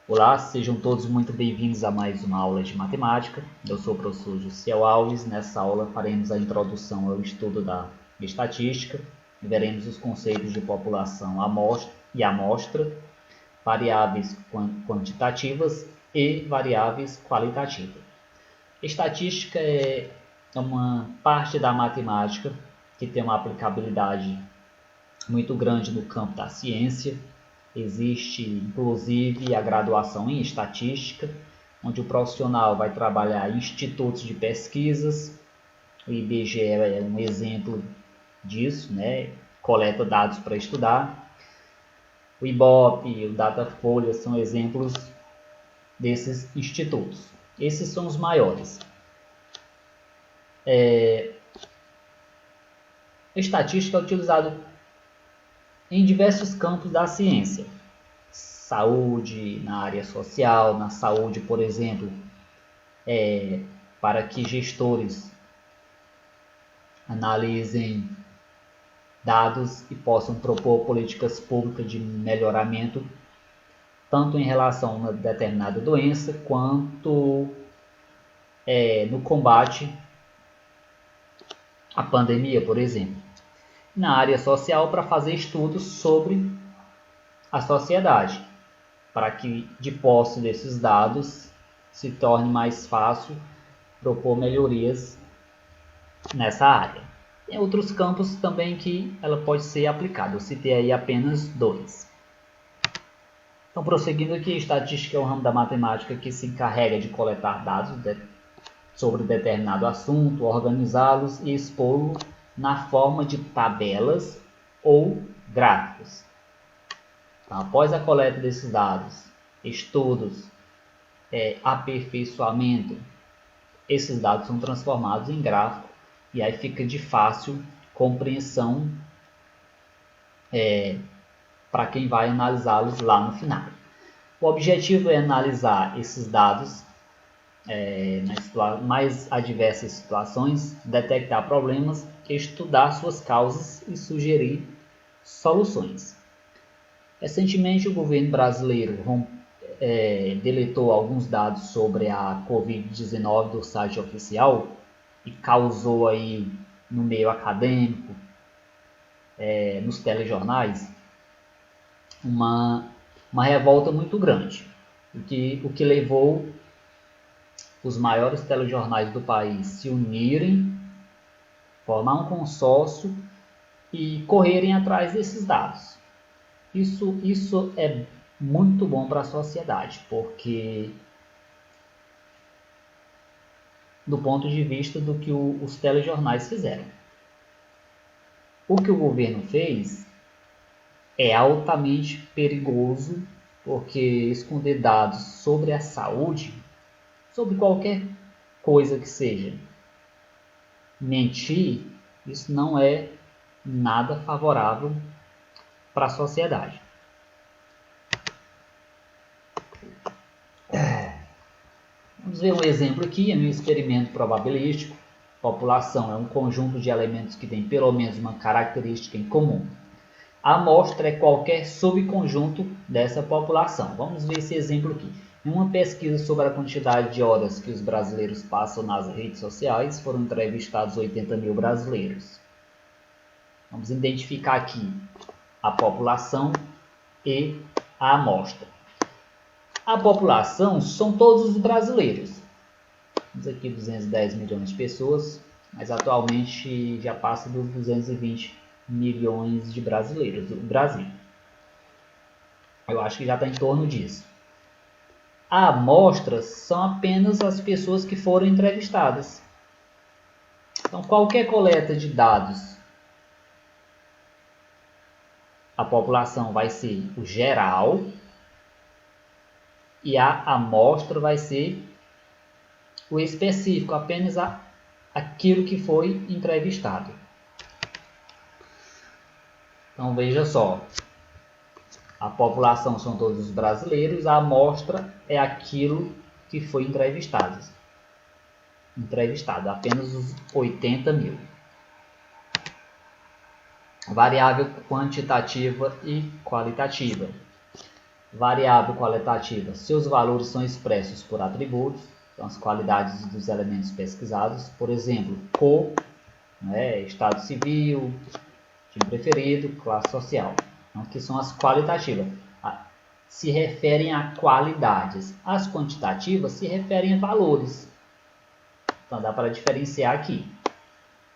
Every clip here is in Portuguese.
Olá, sejam todos muito bem-vindos a mais uma aula de matemática. Eu sou o professor Jussiel Alves. Nessa aula faremos a introdução ao estudo da estatística, veremos os conceitos de população e amostra, variáveis quantitativas e variáveis qualitativas. Estatística é uma parte da matemática que tem uma aplicabilidade muito grande no campo da ciência. Existe, inclusive, a graduação em estatística, onde o profissional vai trabalhar em institutos de pesquisas. O IBGE é um exemplo disso, né? Coleta dados para estudar. O IBOP, o Datafolha são exemplos desses institutos. Esses são os maiores. A estatística é utilizada em diversos campos da ciência. Saúde, na área social, na saúde, por exemplo, para que gestores analisem dados e possam propor políticas públicas de melhoramento, tanto em relação a uma determinada doença, quanto no combate à pandemia, por exemplo. Na área social, para fazer estudos sobre a sociedade, para que, de posse desses dados, se torne mais fácil propor melhorias nessa área. Tem outros campos também que ela pode ser aplicada. Eu citei aí apenas dois. Então, prosseguindo aqui, a estatística é um ramo da matemática que se encarrega de coletar dados sobre determinado assunto, organizá-los e expô-los na forma de tabelas ou gráficos. Então, após a coleta desses dados, estudos, aperfeiçoamento, esses dados são transformados em gráfico e aí fica de fácil compreensão para quem vai analisá-los lá no final. O objetivo é analisar esses dados nas mais adversas situações, detectar problemas, estudar suas causas e sugerir soluções. Recentemente, o governo brasileiro deletou alguns dados sobre a Covid-19 do site oficial e causou aí no meio acadêmico, nos telejornais, uma revolta muito grande, o que levou os maiores telejornais do país se unirem, formar um consórcio e correrem atrás desses dados. Isso é muito bom para a sociedade, porque do ponto de vista do que os telejornais fizeram. O que o governo fez é altamente perigoso, porque esconder dados sobre a saúde, sobre qualquer coisa que seja, mentir, isso não é nada favorável para a sociedade. Vamos ver um exemplo aqui, é um experimento probabilístico. População é um conjunto de elementos que tem pelo menos uma característica em comum. A amostra é qualquer subconjunto dessa população. Vamos ver esse exemplo aqui. Em uma pesquisa sobre a quantidade de horas que os brasileiros passam nas redes sociais, foram entrevistados 80 mil brasileiros. Vamos identificar aqui a população e a amostra. A população são todos os brasileiros. Temos aqui 210 milhões de pessoas, mas atualmente já passa dos 220 milhões de brasileiros do Brasil. Eu acho que já está em torno disso. A amostra são apenas as pessoas que foram entrevistadas. Então, qualquer coleta de dados, a população vai ser o geral e a amostra vai ser o específico, apenas aquilo que foi entrevistado. Então veja só, a população são todos os brasileiros, a amostra é aquilo que foi entrevistado, apenas os 80 mil. Variável quantitativa e qualitativa. Variável qualitativa, seus valores são expressos por atributos, então as qualidades dos elementos pesquisados, por exemplo, cor, né, estado civil, time preferido, classe social. Então, aqui são as qualitativas, se referem a qualidades. As quantitativas se referem a valores. Então dá para diferenciar aqui.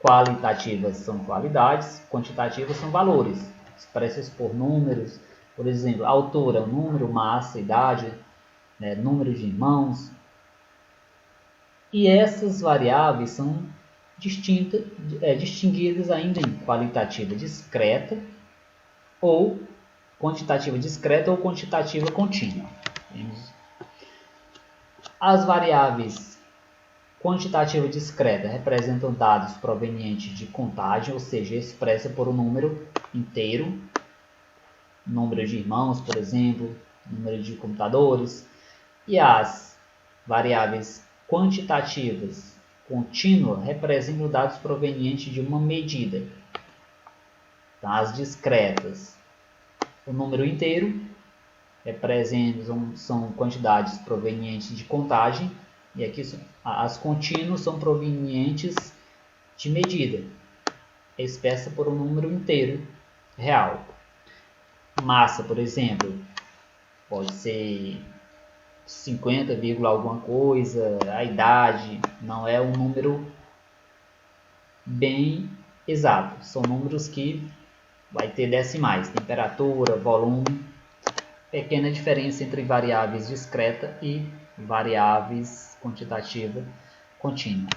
Qualitativas são qualidades, quantitativas são valores, expressos por números. Por exemplo, altura, número, massa, idade, né, número de irmãos. E essas variáveis são distinguidas ainda em qualitativa discreta ou quantitativa discreta ou quantitativa contínua. As variáveis quantitativa discreta representam dados provenientes de contagem, ou seja, expressa por um número inteiro, número de irmãos, por exemplo, número de computadores. E as variáveis quantitativas contínuas representam dados provenientes de uma medida. Então, as discretas, o número inteiro, são quantidades provenientes de contagem, e aqui as contínuas são provenientes de medida, expressa por um número inteiro real. Massa, por exemplo, pode ser 50, alguma coisa. A idade não é um número bem exato, são números que vai ter decimais. Temperatura, volume, pequena diferença entre variáveis discreta e variáveis quantitativa contínua.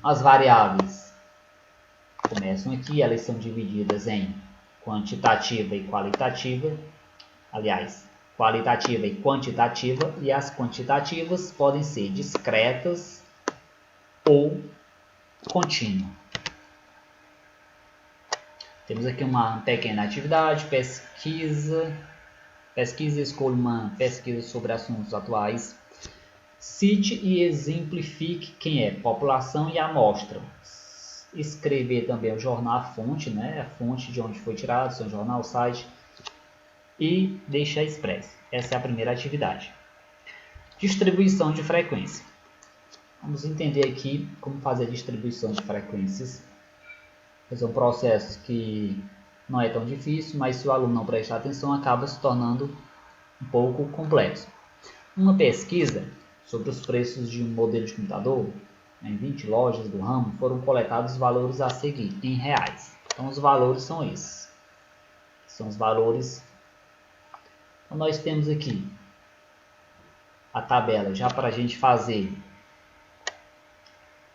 As variáveis começam aqui, elas são divididas em quantitativa e qualitativa. Aliás, qualitativa e quantitativa, e as quantitativas podem ser discretas ou contínuas. Temos aqui uma pequena atividade, pesquisa, escolha uma pesquisa sobre assuntos atuais. Cite e exemplifique quem é, população e amostra. Escrever também o jornal, a fonte, né? A fonte de onde foi tirado, seu jornal, site. E deixar expresso. Essa é a primeira atividade. Distribuição de frequência. Vamos entender aqui como fazer a distribuição de frequências. Esse é um processo que não é tão difícil, mas se o aluno não prestar atenção, acaba se tornando um pouco complexo. Uma pesquisa sobre os preços de um modelo de computador, em 20 lojas do ramo, foram coletados os valores a seguir, em reais. Então, os valores são esses. São os valores. Então, nós temos aqui a tabela, já para a gente fazer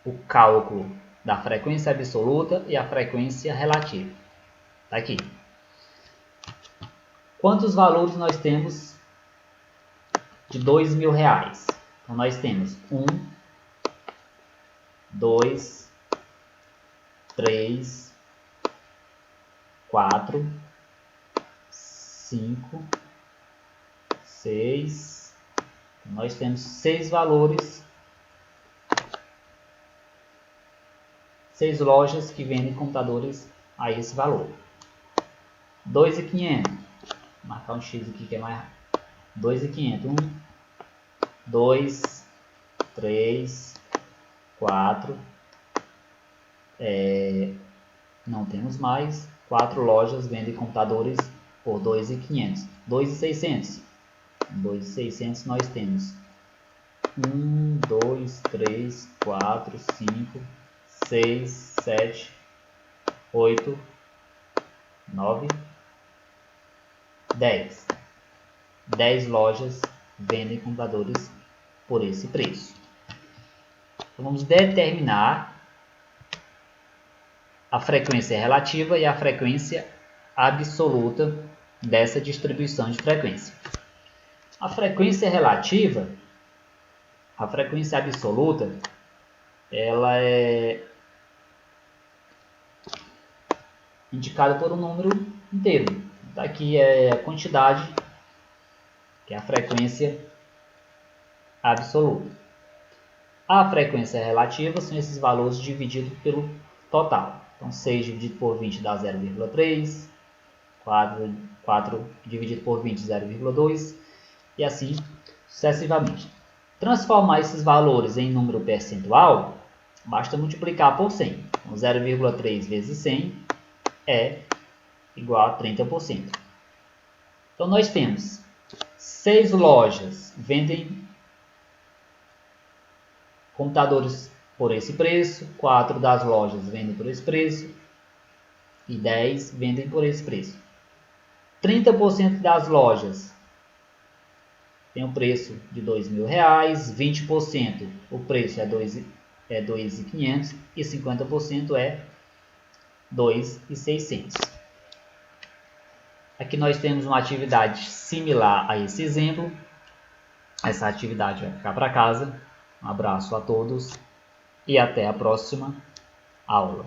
o cálculo da frequência absoluta e a frequência relativa. Está aqui. Quantos valores nós temos de R$2.000? Então, nós temos 1, 2, 3, 4, 5, 6. Nós temos 6 valores, 6 lojas que vendem computadores a esse valor. 2.500. Vou marcar um X aqui que é mais rápido. 2.500. 1, 2, 3, 4. Não temos mais. 4 lojas vendem computadores por 2.500. 2.600. 2.600 nós temos 1, 2, 3, 4, 5, 6, 7, 8, 9, 10. 10 lojas vendem computadores por esse preço. Então, vamos determinar a frequência relativa e a frequência absoluta dessa distribuição de frequência. A frequência relativa, a frequência absoluta, ela é indicada por um número inteiro. Aqui é a quantidade, que é a frequência absoluta. A frequência relativa são esses valores divididos pelo total. Então, 6 dividido por 20 dá 0,3, 4 4 dividido por 20, 0,2 e assim sucessivamente. Transformar esses valores em número percentual, basta multiplicar por 100. Então, 0,3 vezes 100 é igual a 30%. Então, nós temos 6 lojas vendem computadores por esse preço, 4 das lojas vendem por esse preço e 10 vendem por esse preço. 30% das lojas tem um preço de R$2.000, 20% o preço é 2.500 e 50% é 2.600. Aqui nós temos uma atividade similar a esse exemplo. Essa atividade vai ficar para casa. Um abraço a todos e até a próxima aula.